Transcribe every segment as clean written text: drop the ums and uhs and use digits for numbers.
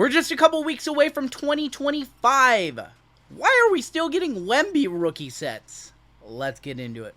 We're just a couple weeks away from 2025. Why are we still getting Wemby rookie sets? Let's get into it.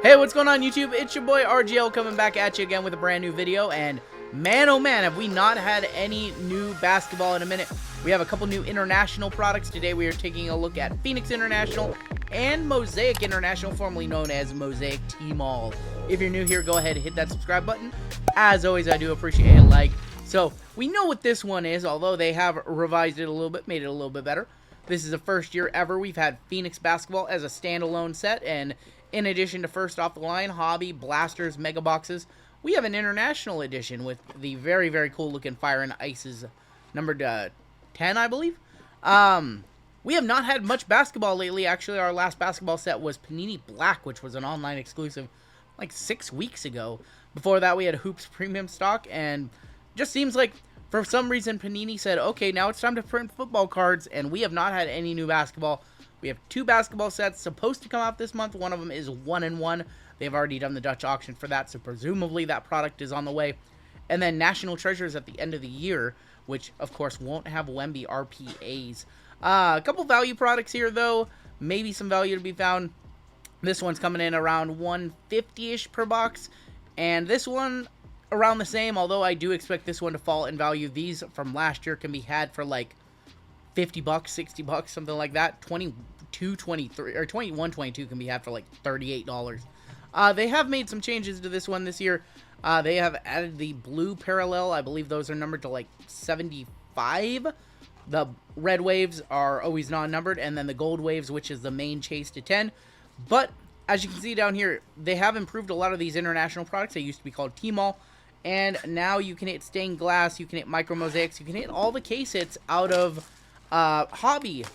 Hey, what's going on YouTube? It's your boy RGL coming back at you again with a brand new video, and man oh man, have we not had any new basketball in a minute. We have a couple new international products. Today we are taking a look at Phoenix International and Mosaic International, formerly known as Mosaic T-Mall. If you're new here, go ahead and hit that subscribe button. As always, I do appreciate a like. So, we know what this one is, although they have revised it a little bit, made it a little bit better. This is the first year ever we've had Phoenix basketball as a standalone set, and in addition to first off the line, hobby, blasters, mega boxes, we have an international edition with the very, very cool looking Fire and Ice's numbered 10, I believe. We have not had much basketball lately. Actually, our last basketball set was Panini Black, which was an online exclusive like 6 weeks ago. Before that, we had Hoops Premium stock, and just seems like for some reason Panini said, okay, now it's time to print football cards, and we have not had any new basketball. We have 2 basketball sets supposed to come out this month. One of them is 1-in-1. They've already done the Dutch auction for that, so presumably that product is on the way. And then National Treasures at the end of the year, which of course won't have Wemby RPAs. A couple value products here though, maybe some value to be found. This one's coming in around 150-ish per box, and this one around the same, although I do expect this one to fall in value. These from last year can be had for like $50, $60, something like that. 22, 23, or 21, 22 can be had for like $38. They have made some changes to this one this year. They have added the blue parallel. I believe those are numbered to like 75. The red waves are always non-numbered, and then the gold waves, which is the main chase, to 10. But as you can see down here, they have improved a lot of these international products. They used to be called T-Mall, and now you can hit stained glass, you can hit micro mosaics, you can hit all the case hits out of hobby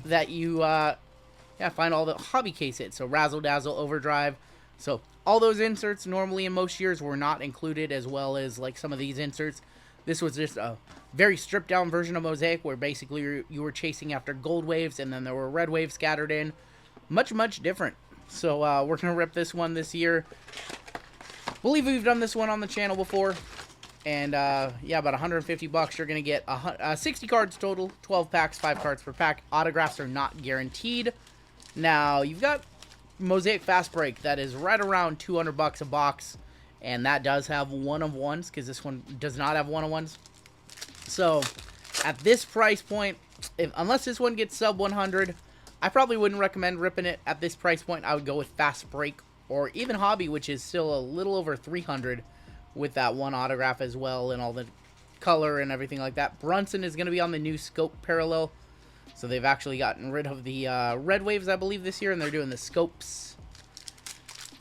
that you find all the hobby case hits. So Razzle Dazzle, Overdrive. So all those inserts normally in most years were not included, as well as like some of these inserts. This was just a very stripped down version of Mosaic, where basically you were chasing after gold waves and then there were red waves scattered in. Much different. So we're gonna rip this one this year. Believe we've done this one on the channel before, and yeah, about 150 bucks. You're gonna get 60 cards total, 12 packs, 5 cards per pack. Autographs are not guaranteed. Now you've got Mosaic Fast Break that is right around 200 bucks a box, and that does have one-of-ones, because this one does not have one-of-ones. So at this price point, unless this one gets sub 100, I probably wouldn't recommend ripping it at this price point. I would go with Fast Break or even Hobby, which is still a little over 300 with that one autograph as well, and all the color and everything like that. Brunson is going to be on the new Scope Parallel. So they've actually gotten rid of the red waves, I believe, this year, and they're doing the scopes,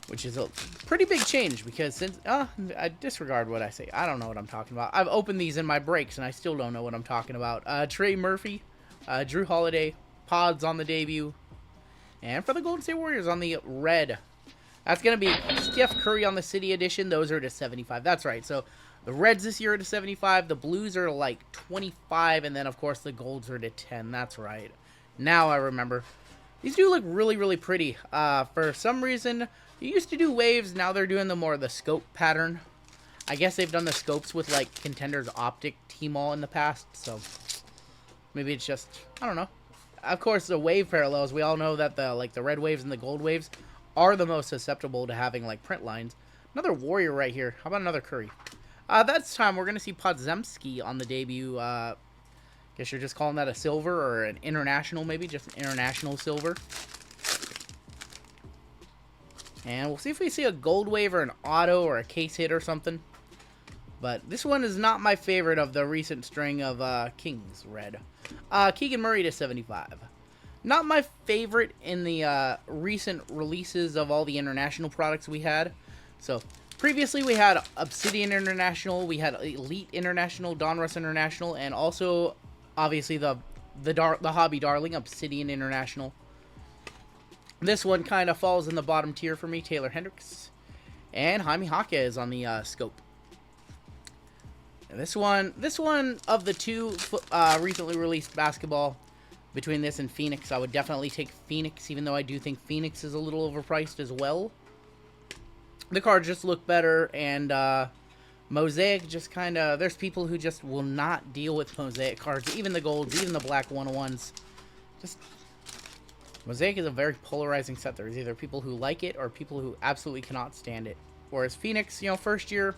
which is a pretty big change, because since I disregard what I say. I don't know what I'm talking about. I've opened these in my breaks, and I still don't know what I'm talking about. Trey Murphy, Drew Holiday, Pods on the debut, and for the Golden State Warriors on the red. That's going to be Steph Curry on the City Edition. Those are to 75. That's right. So the reds this year are to 75, the blues are like 25, and then, of course, the golds are to 10. That's right. Now I remember. These do look really pretty. For some reason, you used to do waves, now they're doing the more the scope pattern. I guess they've done the scopes with, like, Contenders Optic T-Mall in the past, so maybe it's just, I don't know. Of course, the wave parallels, we all know that the red waves and the gold waves are the most susceptible to having, like, print lines. Another Warrior right here. How about another Curry? That's time we're going to see Podzemski on the debut. Guess you're just calling that a silver, or an international maybe, just an international silver. And we'll see if we see a gold wave or an auto or a case hit or something. But this one is not my favorite of the recent string of Kings red. Keegan Murray to 75. Not my favorite in the recent releases of all the international products we had. So previously, we had Obsidian International, we had Elite International, Donruss International, and also, obviously, the hobby darling, Obsidian International. This one kind of falls in the bottom tier for me, Taylor Hendricks. And Jaime Jaquez on the scope. And this one of the two recently released basketball, Between this and Phoenix, I would definitely take Phoenix, even though I do think Phoenix is a little overpriced as well. The cards just look better, and Mosaic just kind of... There's people who just will not deal with Mosaic cards, even the golds, even the black 101s. Just... Mosaic is a very polarizing set. There's either people who like it or people who absolutely cannot stand it. Whereas Phoenix, you know, first year,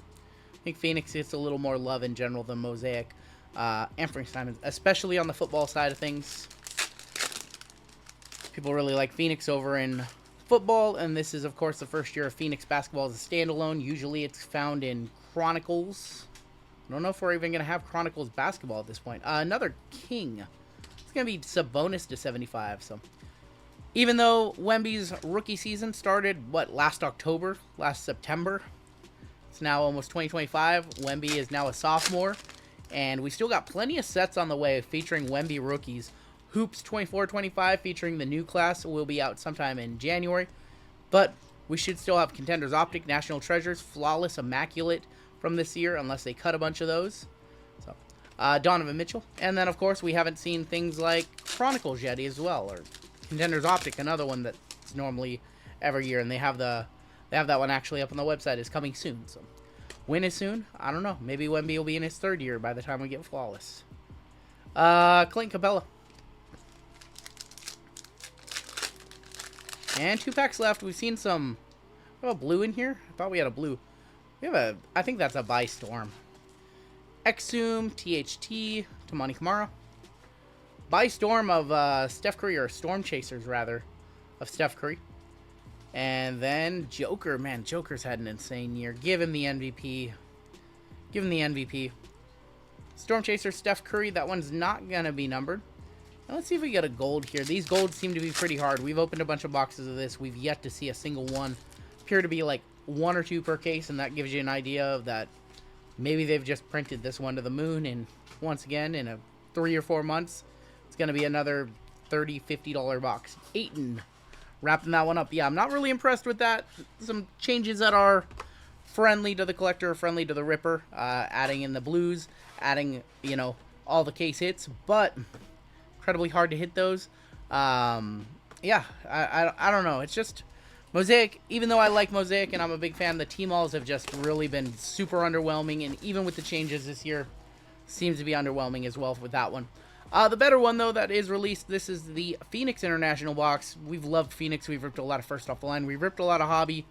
I think Phoenix gets a little more love in general than Mosaic. Anthony Simons, especially on the football side of things. People really like Phoenix over in football, and this is, of course, the first year of Phoenix basketball as a standalone. Usually it's found in Chronicles. I don't know if we're even going to have Chronicles basketball at this point. Another King. It's going to be sub-bonus to 75, so... Even though Wemby's rookie season started, what, last September? It's now almost 2025. Wemby is now a sophomore, and we still got plenty of sets on the way featuring Wemby rookies. Hoops 24-25 featuring the new class will be out sometime in January. But we should still have Contenders Optic, National Treasures, Flawless, Immaculate from this year, unless they cut a bunch of those. So, Donovan Mitchell. And then, of course, we haven't seen things like Chronicles yet as well, or Contenders Optic, another one that's normally every year, and they have that one actually up on the website. Is coming soon. So, when is soon? I don't know. Maybe Wemby will be in his third year by the time we get Flawless. Clint Capella. And 2 packs left. We've seen some... We have a blue in here? I thought we had a blue. We have a... I think that's a By Storm. Exum, THT, Tamani Kamara. By Storm of Steph Curry, or Storm Chasers, rather, of Steph Curry. And then Joker. Man, Joker's had an insane year. Give him the MVP. Give him the MVP. Storm Chaser, Steph Curry. That one's not going to be numbered. Now let's see if we get a gold here. These golds seem to be pretty hard. We've opened a bunch of boxes of this. We've yet to see a single one. Appear to be like 1 or 2 per case, and that gives you an idea of that maybe they've just printed this one to the moon, and once again, in 3 or 4 months, it's going to be another $30, $50 box. Ayton, wrapping that one up. Yeah, I'm not really impressed with that. Some changes that are friendly to the collector, friendly to the ripper. Adding in the blues, adding, you know, all the case hits, but... incredibly hard to hit those. Yeah, I don't know. It's just Mosaic, even though I like Mosaic and I'm a big fan, the T-Malls have just really been super underwhelming, and even with the changes this year, seems to be underwhelming as well with that one. The better one, though, that is released, this is the Phoenix International box. We've loved Phoenix. We've ripped a lot of first off the line. We've ripped a lot of hobby.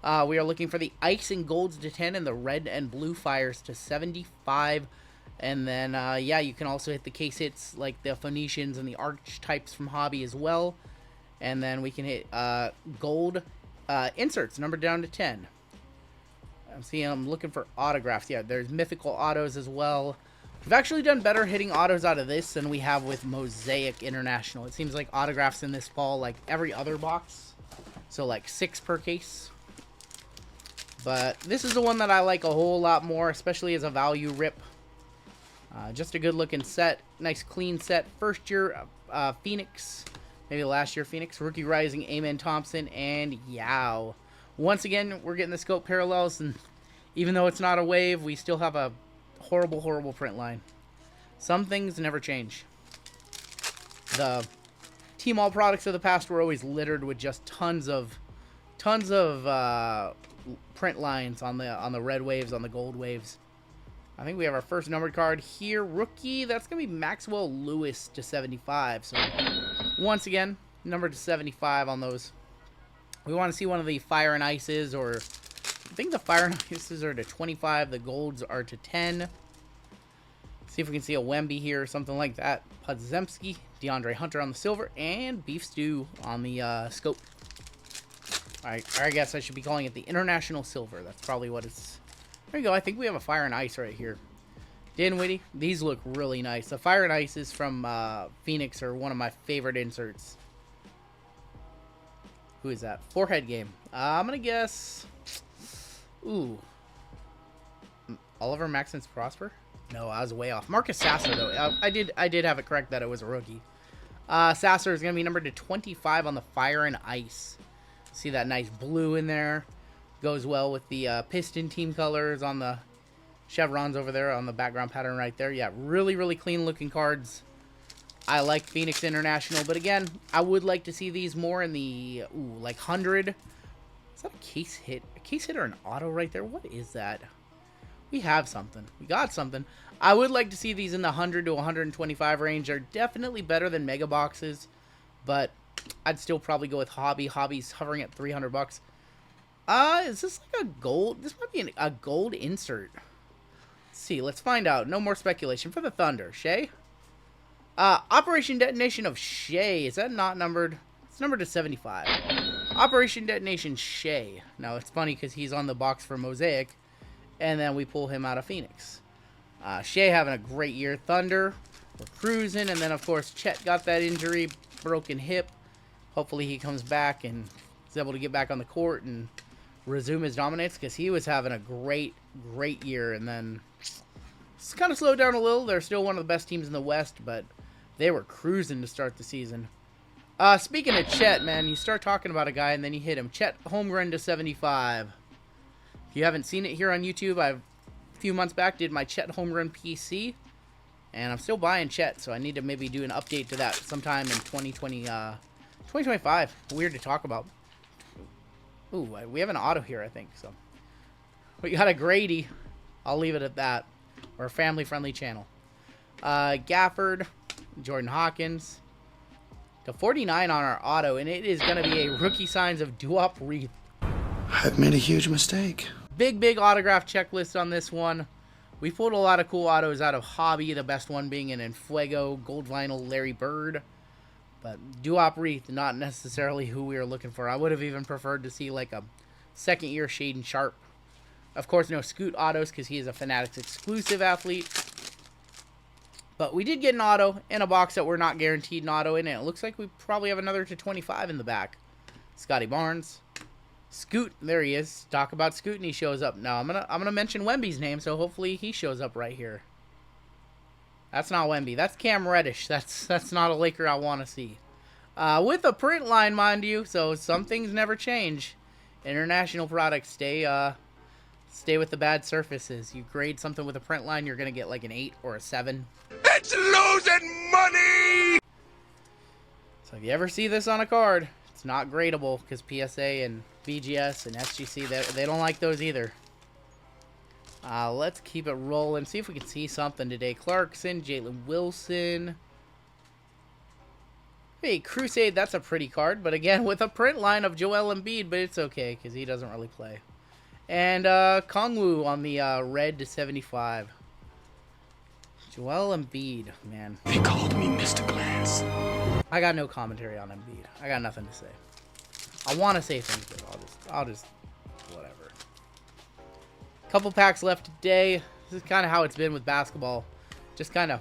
We are looking for the Ice and Golds to 10 and the Red and Blue Fires to 75. And then, yeah, you can also hit the case hits like the Phoenicians and the Archetypes from Hobby as well. And then we can hit gold inserts, numbered down to 10. I'm looking for autographs. Yeah, there's mythical autos as well. We've actually done better hitting autos out of this than we have with Mosaic International. It seems like autographs in this fall, like every other box. So like 6 per case. But this is the one that I like a whole lot more, especially as a value rip. Just a good looking set. Nice clean set. First year Phoenix. Maybe last year Phoenix. Rookie Rising, Amen Thompson, and Yao. Once again, we're getting the scope parallels, and even though it's not a wave, we still have a horrible, horrible print line. Some things never change. The T-Mall products of the past were always littered with just tons of print lines on the red waves, on the gold waves. I think we have our first numbered card here. Rookie, that's going to be Maxwell Lewis to 75. So, once again, numbered to 75 on those. We want to see one of the Fire and Ices, or I think the Fire and Ices are to 25. The Golds are to 10. See if we can see a Wemby here or something like that. Podzemski, DeAndre Hunter on the silver, and Beef Stew on the scope. Alright, I guess I should be calling it the International Silver. That's probably what it's... There you go. I think we have a Fire and Ice right here. Dinwiddie. These look really nice. The Fire and Ices from Phoenix are one of my favorite inserts. Who is that? Forehead game. I'm going to guess... Ooh. Oliver Maxence Prosper? No, I was way off. Marcus Sasser, though. I did have it correct that it was a rookie. Sasser is going to be numbered to 25 on the Fire and Ice. See that nice blue in there. Goes well with the Piston team colors on the chevrons over there on the background pattern right there. Yeah, really, really clean looking cards. I like Phoenix International, but again, I would like to see these more in the, like 100. Is that a case hit? A case hit or an auto right there? What is that? We have something. We got something. I would like to see these in the 100 to 125 range. They're definitely better than mega boxes, but I'd still probably go with Hobby. Hobby's hovering at 300 bucks. Is this like a gold? This might be a gold insert. Let's see. Let's find out. No more speculation for the Thunder. Shea? Operation Detonation of Shea. Is that not numbered? It's numbered to 75. Operation Detonation Shea. Now, it's funny because he's on the box for Mosaic, and then we pull him out of Phoenix. Shea having a great year. Thunder, we're cruising, and then, of course, Chet got that injury, broken hip. Hopefully he comes back and is able to get back on the court and resume his dominance because he was having a great year, and then it's kind of slowed down a little. They're still one of the best teams in the West, but they were cruising to start the season. Speaking of Chet, man, you start talking about a guy and then you hit him. Chet home run to 75. If you haven't seen it here on YouTube, a few months back did my Chet home run PC, and I'm still buying Chet, so I need to maybe do an update to that sometime in 2025. Weird to talk about. Ooh, we have an auto here, I think. So we got a Grady. I'll leave it at that. We're a family-friendly channel. Gafford, Jordan Hawkins. To 49 on our auto, and it is going to be a rookie signs of Duop Wreath. I've made a huge mistake. Big autograph checklist on this one. We pulled a lot of cool autos out of Hobby, the best one being an Enfuego Gold Vinyl Larry Bird. But Duop Wreath, not necessarily who we were looking for. I would have even preferred to see like a second-year Shaden Sharp. Of course, no Scoot autos because he is a Fanatics exclusive athlete. But we did get an auto in a box that we're not guaranteed an auto in, and it looks like we probably have another to 25 in the back. Scotty Barnes. Scoot, there he is. Talk about Scoot, and he shows up. Now, I'm gonna mention Wemby's name, so hopefully he shows up right here. That's not Wemby. That's Cam Reddish. That's not a Laker I want to see. With a print line, mind you, so some things never change. International products stay with the bad surfaces. You grade something with a print line, you're going to get like an 8 or a 7. It's losing money! So if you ever see this on a card, it's not gradable because PSA and BGS and SGC, they don't like those either. Let's keep it rolling. See if we can see something today. Clarkson, Jalen Wilson. Hey, Crusade, that's a pretty card. But again, with a print line of Joel Embiid, but it's okay because he doesn't really play. And Kongwu on the red to 75. Joel Embiid, man. They called me Mr. Glance. I got no commentary on Embiid. I got nothing to say. I want to say things, but I'll just whatever. Couple packs left today. This is kind of how it's been with basketball. Just kind of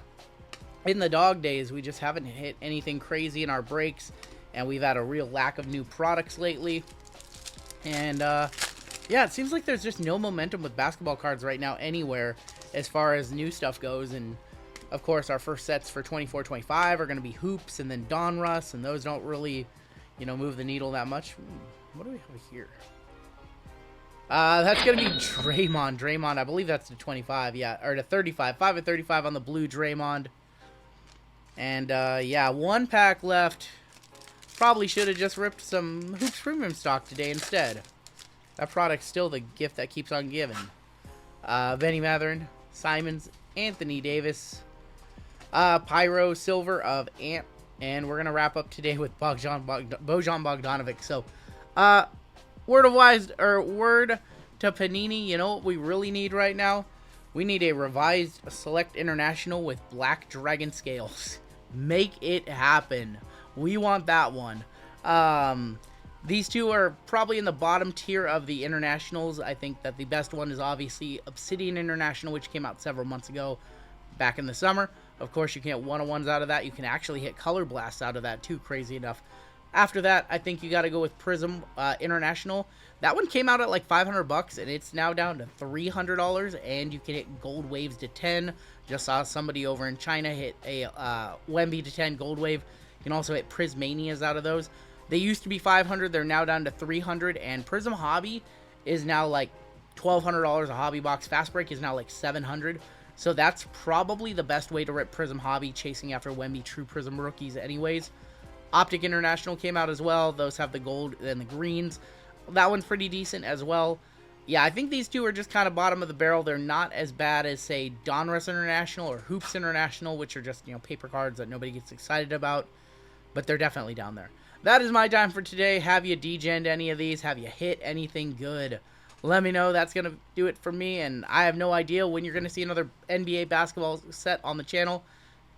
in the dog days. We just haven't hit anything crazy in our breaks, and we've had a real lack of new products lately. And yeah, it seems like there's just no momentum with basketball cards right now anywhere as far as new stuff goes. And of course, our first sets for 24-25 are going to be hoops and then Donruss, and those don't really, you know, move the needle that much. What do we have here? That's going to be Draymond, I believe that's to 25, yeah, or to 35. 5 of 35 on the blue Draymond. And, yeah, one pack left. Probably should have just ripped some Hoops Premium stock today instead. That product's still the gift that keeps on giving. Benny Matherin, Simons, Anthony Davis, Pyro Silver of Ant, and we're going to wrap up today with Bojan Bogdanovic. So, word to Panini, you know what we really need right now? We need a revised Select International with Black Dragon Scales. Make it happen. We want that one. These two are probably in the bottom tier of the internationals. I think that the best one is obviously Obsidian International, which came out several months ago back in the summer. Of course, you can get one-on-ones out of that. You can actually hit Color Blasts out of that too, crazy enough. After that, I think you got to go with Prism International. That one came out at like $500, and it's now down to $300, and you can hit Gold Waves to 10. Just saw somebody over in China hit a Wemby to 10 Gold Wave. You can also hit Prismanias out of those. They used to be $500. They're now down to $300, and Prism Hobby is now like $1,200 a hobby box. Fast Break is now like $700. So that's probably the best way to rip Prism Hobby, chasing after Wemby True Prism rookies anyways. Optic International came out as well. Those have the gold and the greens. That one's pretty decent as well. Yeah, I think these two are just kind of bottom of the barrel. They're not as bad as, say, Donruss International or Hoops International, which are just, paper cards that nobody gets excited about. But they're definitely down there. That is my time for today. Have you degened any of these? Have you hit anything good? Let me know. That's going to do it for me. And I have no idea when you're going to see another NBA basketball set on the channel,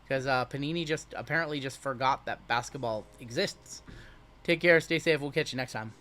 because Panini apparently just forgot that basketball exists. Take care. Stay safe. We'll catch you next time.